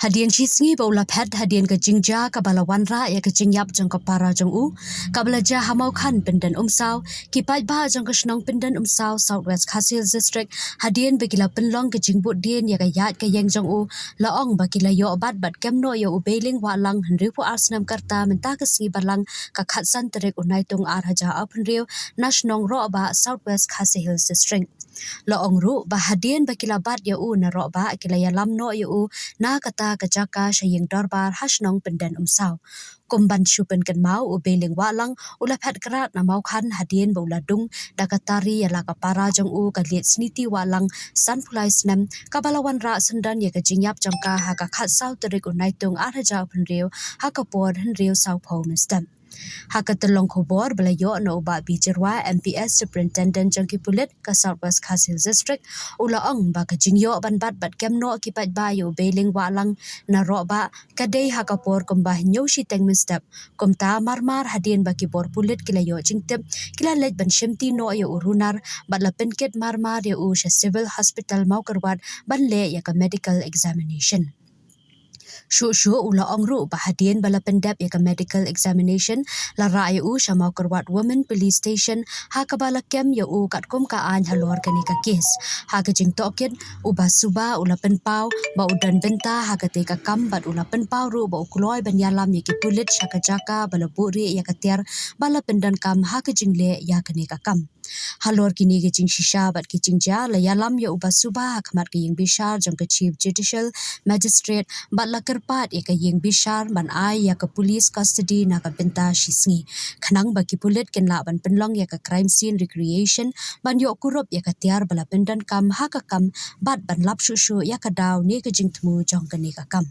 Hadian chisngi baula pet hadian ke jingja kabala wanra ya ke jingyap jang ke para jang u kabala ja hamau khan pindan umsau kipai ba jang ke snong pindan umsau Southwest Khasil district hadian begila penlong ke jingbut dien ya ke yat ke yang jang u laong bagila yo bat kemno yo ubeling walang henripu arsnam karta menta ke singi balang ka khatsan terik unaitung arhaja apnriu nasionong ro ba Southwest Khasil district laong ru ba hadian bagila bat ya u na ro ba kila ya lamno ya u na kata kejaka syaying dorbar hasnong pendan umsau kumban syupen kan mau ubeling walang ulaphat kerat na mau khan hadien bauladung dakatari yala kapara jong u kaliet sniti walang sanpulai snam kabalawan ra sendan ya kejingyap jangka haka khatsau terik unaitung arhaja penriu hakapor henriu saupau mestam haka telong khobor belayo no uba bijirwa MPS Superintendent jangki pulit ke Southwest Khasil district ulaong ba kejingyo ban bat kemno kipat bayo beling walang na roba kadai hakapor kumbah nyoshi teng mestep kumta marmar hadien baki bor pulit kilayo jingtep kila lej ban shimti no yo urunar batla penket marmar yo u civil hospital mau kerwat ban le ya ka medical examination Shu ula ongru bahadien bala pendap ya ke medical examination la rai u shamau kerwat women police station ha ka bala kem ya u kat kum ka an halor kani ka kes ha ka jing toket u basuba ula penpau ba udan benta ha ka te ka kam bat ula penpau ru ba ukloi ban yalam ya ki pulit shaka jaka bala buri ya ka tiar bala pendan kam ha ka jingle ya kani ka kam halor kini ke jing shisha bat ki jingja la yalam ya u basuba hakmat ki ying bishar jang ka chief judicial magistrate bat la kerpat ya ka ying bishar ban ai ya ka police custody na ka benta shisngi khanang ba ki pulit ken la ban penlong ya ka crime scene recreation ban yo kurup ya ka tiar bala pendan kam ha ka kam bat ban lap shu ya ka daw ne ka jing tmu jong ka ne ka kam